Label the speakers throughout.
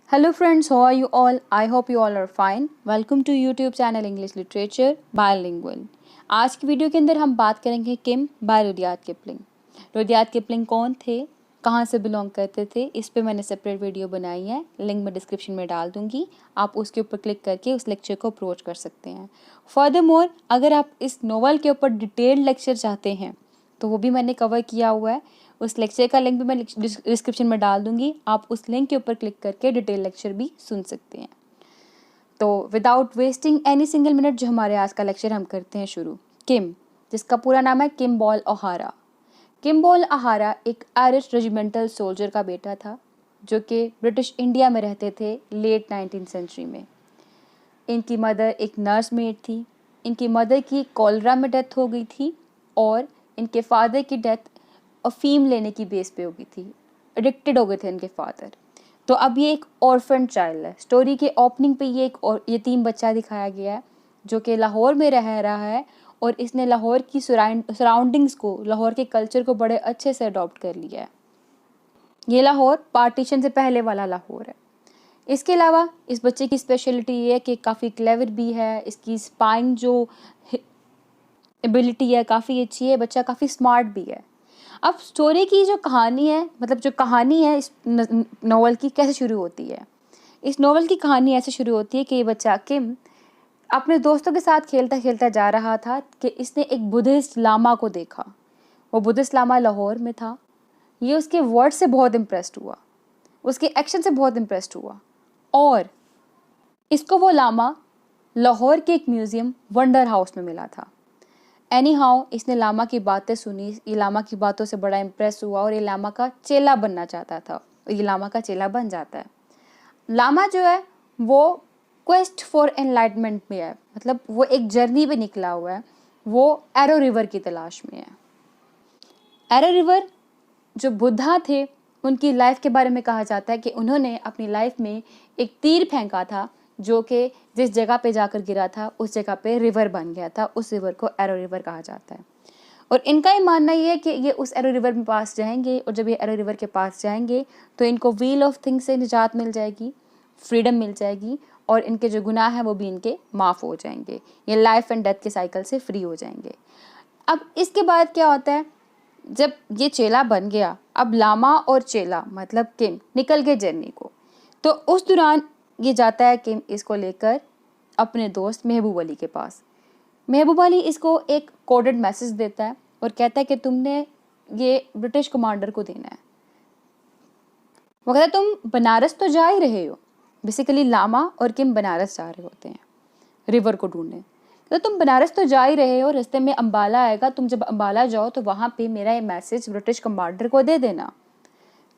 Speaker 1: Hello friends, how are you all? I hope you all are fine. Welcome to YouTube channel English Literature Bilingual. आज की video के अंदर हम बात करेंगे Kim by Rudyard Kipling. Rudyard Kipling कौन थे, कहाँ से बिलोंग करते थे, इस पे मैंने सेपरेट वीडियो बनाई है, लिंक मैं डिस्क्रिप्शन में डाल दूंगी। आप उसके ऊपर क्लिक करके उस लेक्चर को अप्रोच कर सकते हैं। फर्दरमोर, अगर आप इस नोवेल के ऊपर डिटेल्ड लेक्चर चाहते हैं तो वो भी मैंने कवर किया हुआ है। उस लेक्चर का लिंक भी मैं डिस्क्रिप्शन में डाल दूंगी। आप उस लिंक के ऊपर क्लिक करके डिटेल लेक्चर भी सुन सकते हैं। तो without wasting any single minute, जो हमारे आज का लेक्चर हम करते हैं शुरू। किम, जिसका पूरा नाम है किम बॉल ओहारा। किम बॉल ओहारा एक आयरिश रेजिमेंटल सोल्जर का बेटा था जो कि ब्रिटिश इंडिया में रहते थे लेट 19th सेंचुरी में। इनकी मदर एक नर्स मेड थी। इनकी मदर की कॉलरा में डेथ हो गई थी और इनके फादर की डेथ अफीम लेने की बेस पे हो गई थी। एडिक्टेड हो गए थे इनके फादर। तो अब ये एक ऑर्फन चाइल्ड है। स्टोरी के ओपनिंग पे ये एक और यतीम बच्चा दिखाया गया है जो कि लाहौर में रह रहा है और इसने लाहौर की सराउंडिंग्स को, लाहौर के कल्चर को बड़े अच्छे से अडॉप्ट कर लिया है। ये लाहौर पार्टीशन से पहले वाला लाहौर है। इसके अलावा इस बच्चे की स्पेशलिटी ये है कि काफ़ी क्लेवर भी है। इसकी स्पाइंग जो एबिलिटी है काफ़ी अच्छी है। बच्चा काफ़ी स्मार्ट भी है। अब स्टोरी की जो कहानी है, मतलब जो कहानी है इस नॉवल की, कैसे शुरू होती है। इस नॉवल की कहानी ऐसे शुरू होती है कि ये बच्चा किम अपने दोस्तों के साथ खेलता खेलता जा रहा था कि इसने एक बुद्धिस्ट लामा को देखा। वो बुद्धिस्ट लामा लाहौर में था। ये उसके वर्ड से बहुत इम्प्रेस्ड हुआ, उसके एक्शन से बहुत इम्प्रेस्ड हुआ और इसको वो लामा लाहौर के एक म्यूज़ियम वंडर हाउस में मिला था। एनी हाउ, इसने लामा की बातें सुनी। ये लामा की बातों से बड़ा इम्प्रेस हुआ और ये लामा का चेला बनना चाहता था। ये लामा का चेला बन जाता है। लामा जो है वो क्वेस्ट फॉर एनलाइटमेंट में है, मतलब वो एक जर्नी पे निकला हुआ है। वो एरो रिवर की तलाश में है। एरो रिवर जो बुद्धा थे उनकी लाइफ के बारे में कहा जाता है कि उन्होंने अपनी लाइफ में एक तीर फेंका था जो कि जिस जगह पे जाकर गिरा था उस जगह पे रिवर बन गया था। उस रिवर को एरो रिवर कहा जाता है और इनका ये मानना ये है कि ये उस एरो रिवर में पास जाएंगे और जब ये एरो रिवर के पास जाएंगे तो इनको व्हील ऑफ थिंग्स से निजात मिल जाएगी, फ्रीडम मिल जाएगी और इनके जो गुनाह हैं वो भी इनके माफ़ हो जाएंगे। ये लाइफ एंड डेथ के साइकिल से फ्री हो जाएंगे। अब इसके बाद क्या होता है, जब ये चेला बन गया, अब लामा और चेला मतलब किम निकल गए जर्नी को। तो उस दौरान ये जाता है किम इसको लेकर अपने दोस्त महबूब अली के पास। महबूब अली इसको एक कोडेड मैसेज देता है और कहता है कि तुमने ये ब्रिटिश कमांडर को देना है। वो कहता है तुम बनारस तो जा ही रहे हो। बेसिकली लामा और किम बनारस जा रहे होते हैं रिवर को ढूंढने। तो तुम बनारस तो जा ही रहे हो, रास्ते में अम्बाला आएगा, तुम जब अम्बाला जाओ तो वहाँ पे मेरा ये मैसेज ब्रिटिश कमांडर को दे देना।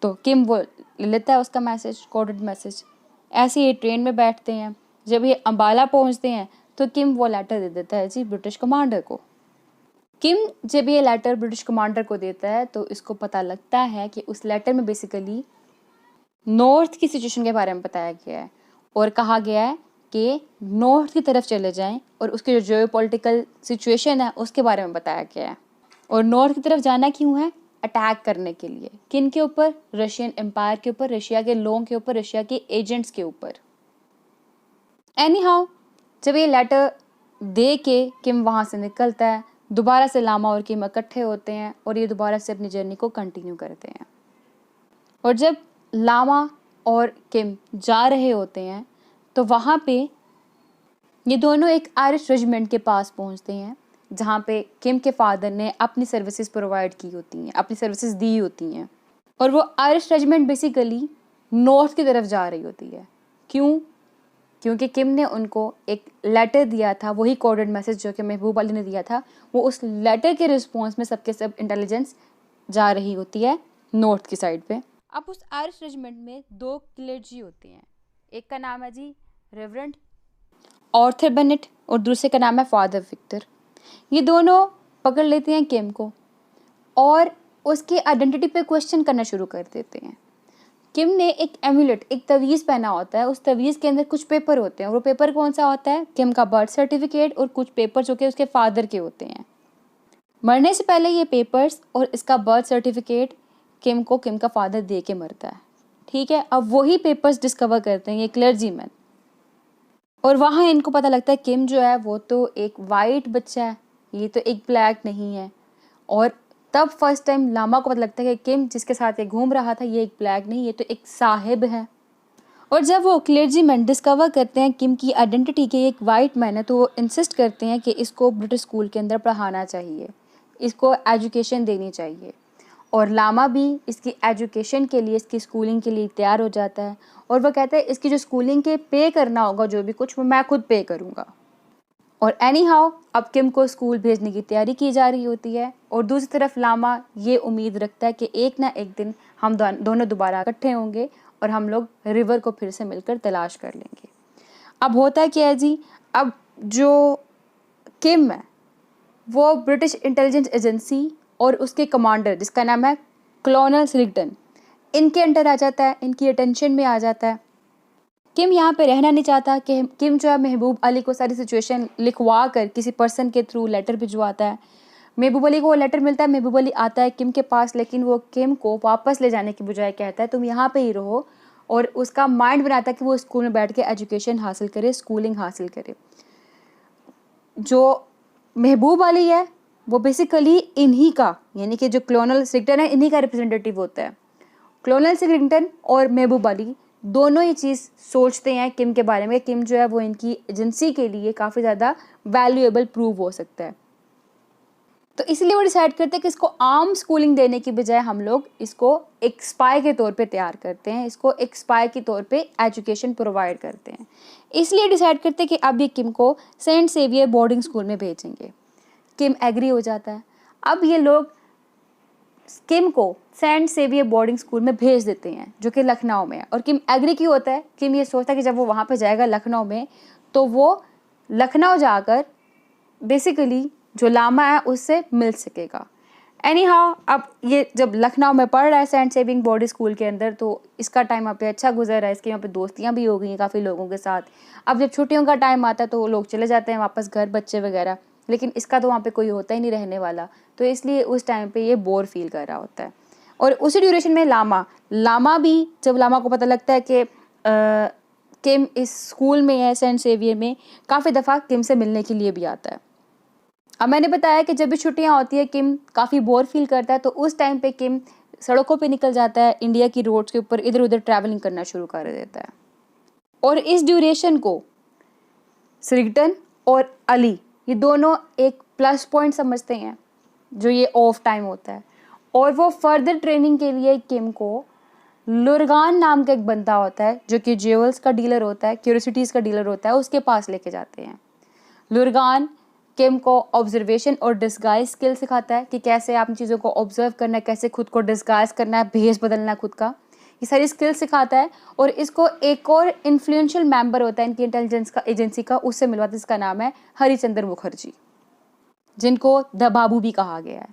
Speaker 1: तो किम वो ले लेता है उसका मैसेज, कोडेड मैसेज। ऐसे ही ट्रेन में बैठते हैं। जब ये अम्बाला पहुँचते हैं तो किम वो लेटर दे देता है जी ब्रिटिश कमांडर को। किम जब ये लेटर ब्रिटिश कमांडर को देता है तो इसको पता लगता है कि उस लेटर में बेसिकली नॉर्थ की सिचुएशन के बारे में बताया गया है और कहा गया है कि नॉर्थ की तरफ चले जाएं और उसकी जो जियोपॉलिटिकल सिचुएशन है उसके बारे में बताया गया है। और नॉर्थ की तरफ जाना क्यों है? अटैक करने के लिए। किन के ऊपर? रशियन एम्पायर के ऊपर, रशिया के लोगों के ऊपर, रशिया के एजेंट्स के ऊपर। एनी हाउ, जब ये लेटर दे के किम वहाँ से निकलता है, दोबारा से लामा और किम इकट्ठे होते हैं और ये दोबारा से अपनी जर्नी को कंटिन्यू करते हैं। और जब लामा और किम जा रहे होते हैं तो वहाँ पे ये दोनों एक आयरिश रेजिमेंट के पास पहुँचते हैं जहाँ पे किम के फादर ने अपनी सर्विसेज प्रोवाइड की होती हैं, अपनी सर्विसेज दी होती हैं। और वो आयरिश रेजिमेंट बेसिकली नॉर्थ की तरफ जा रही होती है। क्यों? क्योंकि किम ने उनको एक लेटर दिया था, वही कोडेड मैसेज जो कि महबूब अली ने दिया था। वो उस लेटर के रिस्पॉन्स में सबके सब इंटेलिजेंस जा रही होती है नॉर्थ की साइड पे। अब उस आयरिश रेजिमेंट में दो क्लर्जी होते हैं। एक का नाम है जी रेवरेंड आर्थर बेनेट और दूसरे का नाम है फादर विक्टर। ये दोनों पकड़ लेते हैं किम को और उसकी आइडेंटिटी पे क्वेश्चन करना शुरू कर देते हैं। किम ने एक एम्यूलेट, एक तवीज़ पहना होता है। उस तवीज़ के अंदर कुछ पेपर होते हैं और वो पेपर कौन सा होता है? किम का बर्थ सर्टिफिकेट और कुछ पेपर जो कि उसके फादर के होते हैं। मरने से पहले ये पेपर्स और इसका बर्थ सर्टिफिकेट किम को किम का फादर दे के मरता है। ठीक है। अब वही पेपर्स डिस्कवर करते हैं ये क्लर्जीमैन, और वहाँ इनको पता लगता है किम जो है वो तो एक वाइट बच्चा है, ये तो एक ब्लैक नहीं है। और तब फर्स्ट टाइम लामा को पता लगता है कि किम जिसके साथ ये घूम रहा था ये एक ब्लैक नहीं, ये तो एक साहिब है। और जब वो क्लर्जीमैन डिस्कवर करते हैं किम की आइडेंटिटी के एक वाइट मैन है, तो वो इंसिस्ट करते हैं कि इसको ब्रिटिश स्कूल के अंदर पढ़ाना चाहिए, इसको एजुकेशन देनी चाहिए। और लामा भी इसकी एजुकेशन के लिए, इसकी स्कूलिंग के लिए तैयार हो जाता है। और वह कहता है इसकी जो स्कूलिंग के पे करना होगा जो भी कुछ, वो मैं खुद पे करूँगा। और एनी हाउ अब किम को स्कूल भेजने की तैयारी की जा रही होती है। और दूसरी तरफ लामा ये उम्मीद रखता है कि एक ना एक दिन हम दोनों दोबारा इकट्ठे होंगे और हम लोग रिवर को फिर से मिलकर तलाश कर लेंगे। अब होता है क्या है जी, अब जो किम है वो ब्रिटिश इंटेलिजेंस एजेंसी और उसके कमांडर जिसका नाम है कॉलोनल सिरिगटन, इनके अंडर आ जाता है, इनकी अटेंशन में आ जाता है। किम यहाँ पे रहना नहीं चाहता कि किम जो है महबूब अली को सारी सिचुएशन लिखवा कर किसी पर्सन के थ्रू लेटर भिजवाता है। महबूब अली को वो लेटर मिलता है, महबूब अली आता है किम के पास, लेकिन वो किम को वापस ले जाने की बजाय कहता है तुम यहाँ पे ही रहो, और उसका माइंड बनाता है कि वो स्कूल में बैठ के एजुकेशन हासिल करे, स्कूलिंग हासिल करे। जो महबूब अली है वो बेसिकली इन्हीं का, यानी कि जो कॉलोनल सिरिगटन है इन्हीं का रिप्रेजेंटेटिव होता है। कॉलोनल सिरिगटन और महबूब अली दोनों ही चीज़ सोचते हैं किम के बारे में, किम जो है वो इनकी एजेंसी के लिए काफ़ी ज़्यादा वैल्यूएबल प्रूव हो सकता है। तो इसलिए वो डिसाइड करते हैं कि इसको आम स्कूलिंग देने की बजाय हम लोग इसको एक स्पाई के तौर पे तैयार करते हैं, इसको एक स्पाई के तौर पे एजुकेशन प्रोवाइड करते हैं। इसलिए डिसाइड करते हैं कि अब ये किम को सेंट सेवियर बोर्डिंग स्कूल में भेजेंगे। किम एग्री हो जाता है। अब ये लोग किम को सेंट सेवियर बोर्डिंग स्कूल में भेज देते हैं जो कि लखनऊ में है। और किम एग्री क्यों होता है? किम ये सोचता है कि जब वो वहाँ पे जाएगा लखनऊ में, तो वो लखनऊ जाकर बेसिकली जो लामा है उससे मिल सकेगा। एनी हाउ अब ये जब लखनऊ में पढ़ रहा है सेंट सेवियर बोर्डिंग स्कूल के अंदर, तो इसका टाइम वहाँ पे अच्छा गुजर रहा है, इसके यहाँ पे दोस्तियाँ भी हो गई हैं काफ़ी लोगों के साथ। अब जब छुट्टियों का टाइम आता है तो वो लोग चले जाते हैं वापस घर, बच्चे वगैरह, लेकिन इसका तो वहाँ पे कोई होता ही नहीं रहने वाला, तो इसलिए उस टाइम पे ये बोर फील कर रहा होता है। और उसी ड्यूरेशन में लामा भी, जब लामा को पता लगता है कि किम इस स्कूल में है सेंट सेवियर में, काफ़ी दफ़ा किम से मिलने के लिए भी आता है। अब मैंने बताया कि जब भी छुट्टियाँ होती है किम काफ़ी बोर फील करता है, तो उस टाइम पे किम सड़कों पे निकल जाता है, इंडिया की रोड्स के ऊपर इधर उधर ट्रैवलिंग करना शुरू कर देता है। और इस ड्यूरेशन को सिरिगटन और अली ये दोनों एक प्लस पॉइंट समझते हैं, जो ये ऑफ टाइम होता है। और वो फर्दर ट्रेनिंग के लिए किम को लुरगान नाम का एक बंदा होता है जो कि ज्वेल्स का डीलर होता है, क्यूरियोसिटीज़ का डीलर होता है, उसके पास लेके जाते हैं। लुरगान किम को ऑब्जर्वेशन और डिस्गाइज स्किल सिखाता है कि कैसे आप चीज़ों को ऑब्जर्व करना है, कैसे खुद को डिस्गाइज करना है, भेस बदलना है खुद का, ये सारी स्किल सिखाता है। और इसको एक और इन्फ्लुएंशियल मेंबर होता है इनकी इंटेलिजेंस का एजेंसी का, उससे मिलवाता है, जिसका नाम है हरिचंद्र मुखर्जी, जिनको द बाबू भी कहा गया है।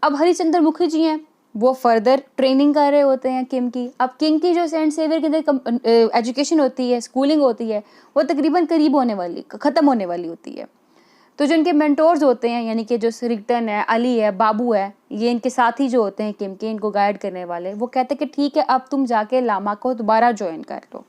Speaker 1: अब हरिचंद्र मुखर्जी हैं, वो फर्दर ट्रेनिंग कर रहे होते हैं किम की। अब किम की जो सेंट सेवियर के अंदर एजुकेशन होती है, स्कूलिंग होती है, वो तकरीबन ख़त्म होने वाली होती है। तो जो इनके मेंटोर्स होते हैं, यानी कि जो सिरिगटन है, अली है, बाबू है, ये इनके साथी जो होते हैं किम के, इनको गाइड करने वाले, वो कहते हैं कि ठीक है अब तुम जाके लामा को दोबारा ज्वाइन कर लो।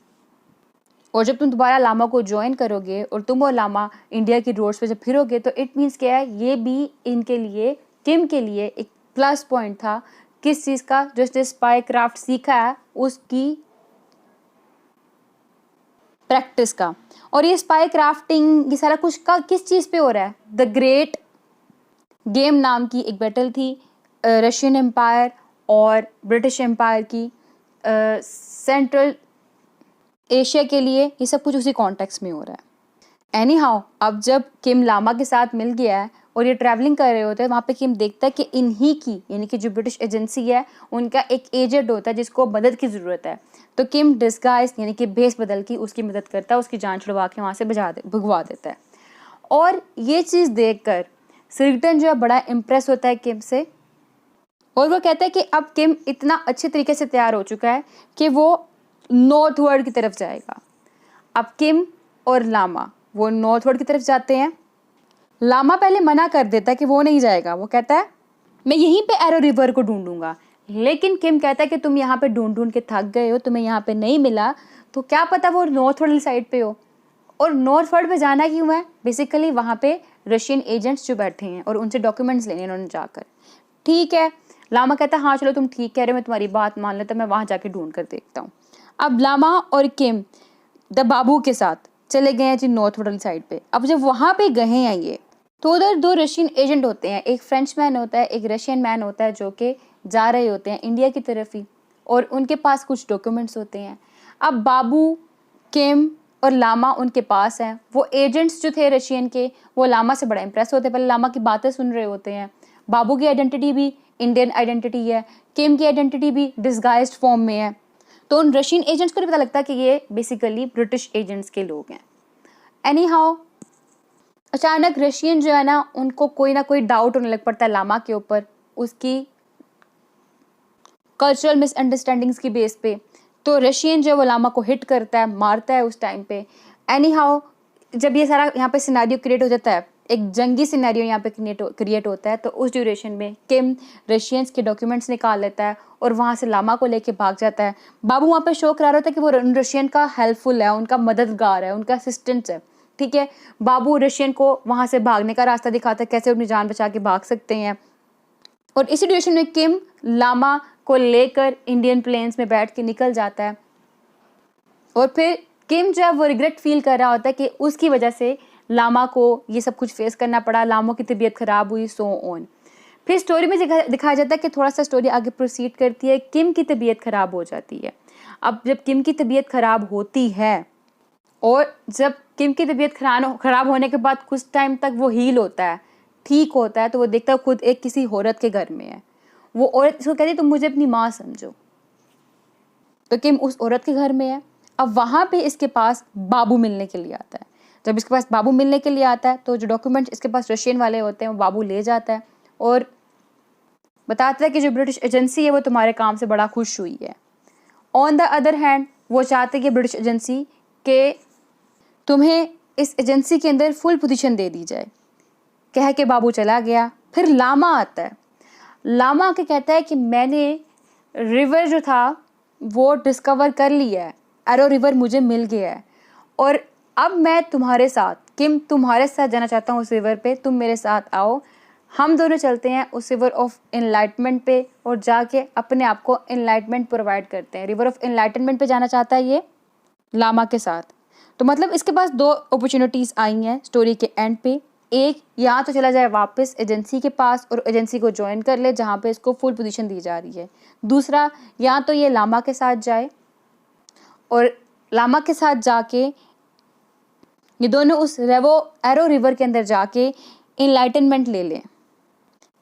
Speaker 1: और जब तुम दोबारा लामा को ज्वाइन करोगे और तुम और लामा इंडिया की रोड्स पे जब फिरोगे, तो इट मीन्स क्या है, ये भी इनके लिए, किम के लिए एक प्लस पॉइंट था। किस चीज़ का? जो इसने स्पाई क्राफ्ट सीखा है उसकी प्रैक्टिस का। और ये स्पाई क्राफ्टिंग ये सारा कुछ का किस चीज़ पे हो रहा है? द ग्रेट गेम नाम की एक बैटल थी रशियन एम्पायर और ब्रिटिश एम्पायर की, सेंट्रल एशिया के लिए, ये सब कुछ उसी कॉन्टेक्स्ट में हो रहा है। एनी हाउ अब जब किम लामा के साथ मिल गया है और ये ट्रैवलिंग कर रहे होते हैं, वहाँ पे किम देखता है कि इन्हीं की, यानी कि जो ब्रिटिश एजेंसी है, उनका एक एजेंट होता है जिसको मदद की ज़रूरत है। तो किम डिस्गाइज यानी कि भेस बदल की उसकी मदद करता है, उसकी जान छुड़वा के वहाँ से भगवा देता है। और ये चीज़ देखकर सिरिगटन जो है बड़ा इम्प्रेस होता है किम से, और वो कहता है कि अब किम इतना अच्छे तरीके से तैयार हो चुका है कि वो नॉर्थ वर्ल्ड की तरफ जाएगा। अब किम और लामा वो नॉर्थ वर्ल्ड की तरफ जाते हैं। लामा पहले मना कर देता है कि वो नहीं जाएगा, वो कहता है मैं यहीं पे एरो रिवर को ढूंढूंगा, लेकिन किम कहता है कि तुम यहाँ पे ढूंढ ढूंढ के थक गए हो, तुम्हें यहाँ पे नहीं मिला, तो क्या पता वो नॉर्थ वाली साइड पे हो। और नॉर्थ वाइड पे जाना क्यों है? बेसिकली वहाँ पे रशियन एजेंट्स जो बैठे हैं और उनसे डॉक्यूमेंट्स लेने उन्होंने जाकर। ठीक है, लामा कहता है हाँ चलो तुम ठीक कह रहे हो, मैं तुम्हारी बात मान लेता, मैं वहाँ जाके ढूंढ कर देखता हूँ। अब लामा और किम द बाबू के साथ चले गए हैं जी नॉर्थ वाली साइड पे। अब जब वहाँ पे गए हैं ये, तो उधर दो रशियन एजेंट होते हैं, एक फ्रेंच मैन होता है, एक रशियन मैन होता है, जो कि जा रहे होते हैं इंडिया की तरफ ही, और उनके पास कुछ डॉक्यूमेंट्स होते हैं। अब बाबू, किम और लामा उनके पास हैं। वो एजेंट्स जो थे रशियन के, वो लामा से बड़ा इंप्रेस होते हैं, पहले लामा की बातें सुन रहे होते हैं। बाबू की आइडेंटिटी भी इंडियन आइडेंटिटी है, किम की आइडेंटिटी भी डिस्गाइज्ड फॉर्म में है। तो उन रशियन एजेंट्स को नहीं पता लगता कि ये बेसिकली ब्रिटिश एजेंट्स के लोग हैं। एनी हाउ अचानक रशियन जो है ना, उनको कोई ना कोई डाउट होने लग पड़ता है लामा के ऊपर, उसकी कल्चरल मिसअंडरस्टैंडिंग्स की बेस पे। तो रशियन जो है वो लामा को हिट करता है, मारता है उस टाइम पे। एनी हाउ जब ये सारा यहाँ पे सिनेरियो क्रिएट हो जाता है, एक जंगी सिनेरियो यहाँ पे क्रिएट होता है, तो उस ड्यूरेशन में किम रशियंस के डॉक्यूमेंट्स निकाल लेता है और वहाँ से लामा को लेके भाग जाता है। बाबू वहाँ पे शो करा रहा होता है कि वो रशियन का हेल्पफुल है, उनका मददगार है, उनका असिस्टेंट है। ठीक है, बाबू रशियन को वहाँ से भागने का रास्ता दिखाता है, कैसे अपनी जान बचा के भाग सकते हैं। और इसी ड्यूरेशन में किम लामा को लेकर इंडियन प्लेन्स में बैठ के निकल जाता है। और फिर किम जो है वो रिग्रेट फील कर रहा होता है कि उसकी वजह से लामा को ये सब कुछ फेस करना पड़ा, लामा की तबीयत खराब हुई, सो ऑन। फिर स्टोरी में दिखाया जाता है कि थोड़ा सा स्टोरी आगे प्रोसीड करती है, किम की तबीयत खराब हो जाती है। अब जब किम की तबीयत खराब होती है और जब किम की तबीयत खराब होने के बाद कुछ टाइम तक वो हील होता है, ठीक होता है, तो वो देखता है खुद एक किसी औरत के घर में है। वो औरत इसको कहती है तुम मुझे अपनी माँ समझो। तो किम उस औरत के घर में है। अब वहाँ पे इसके पास बाबू मिलने के लिए आता है। जब इसके पास बाबू मिलने के लिए आता है तो जो डॉक्यूमेंट्स इसके पास रशियन वाले होते हैं वो बाबू ले जाता है और बताता है कि जो ब्रिटिश एजेंसी है वो तुम्हारे काम से बड़ा खुश हुई है। ऑन द अदर हैंड वो चाहते कि ब्रिटिश एजेंसी के तुम्हें इस एजेंसी के अंदर फुल पोजीशन दे दी जाए। कह के बाबू चला गया। फिर लामा आता है। लामा आके कहता है कि मैंने रिवर जो था वो डिस्कवर कर लिया है, एरो रिवर मुझे मिल गया है और अब मैं तुम्हारे साथ, किम तुम्हारे साथ जाना चाहता हूँ उस रिवर पे, तुम मेरे साथ आओ, हम दोनों चलते हैं उस रिवर ऑफ एनलाइटमेंट पे और जाके अपने आप को एनलाइटमेंट प्रोवाइड करते हैं। रिवर ऑफ एनलाइटमेंट पे जाना चाहता है ये लामा के साथ। तो मतलब इसके पास दो अपॉर्चुनिटीज़ आई हैं स्टोरी के एंड पे। एक, या तो चला जाए वापस एजेंसी के पास और एजेंसी को ज्वाइन कर ले जहाँ पे इसको फुल पोजीशन दी जा रही है। दूसरा, या तो ये लामा के साथ जाए और लामा के साथ जाके ये दोनों उस एरो रिवर के अंदर जाके इनलाइटनमेंट ले लें।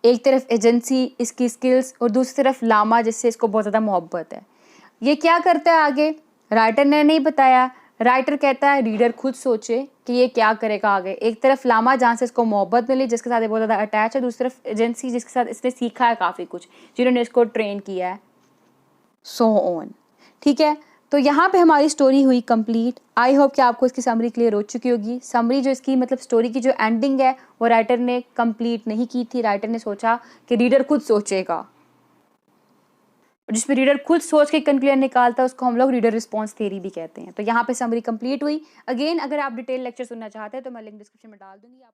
Speaker 1: एक तरफ एजेंसी, इसकी स्किल्स, और दूसरी तरफ लामा जिससे इसको बहुत ज़्यादा मोहब्बत है। ये क्या करता है आगे राइटर ने नहीं बताया। राइटर कहता है रीडर खुद सोचे कि ये क्या करेगा आगे। एक तरफ लामा जहाँ से इसको मोहब्बत मिली, जिसके साथ ये बहुत ज़्यादा अटैच है, दूसरी तरफ एजेंसी जिसके साथ इसने सीखा है काफ़ी कुछ, जिन्होंने इसको ट्रेन किया है, सो ऑन। ठीक है, तो यहाँ पे हमारी स्टोरी हुई कंप्लीट। आई होप कि आपको इसकी समरी क्लियर हो चुकी होगी। समरी जो इसकी मतलब स्टोरी की जो एंडिंग है वो राइटर ने कंप्लीट नहीं की थी। राइटर ने सोचा कि रीडर खुद सोचेगा, जिसमें रीडर खुद सोच के कंक्लूजन निकालता है उसको हम लोग रीडर रिस्पॉन्स थ्योरी भी कहते हैं। तो यहाँ पे समरी कंप्लीट हुई। अगेन अगर आप डिटेल लेक्चर सुनना चाहते हैं तो मैं लिंक डिस्क्रिप्शन में डाल दूंगी। आप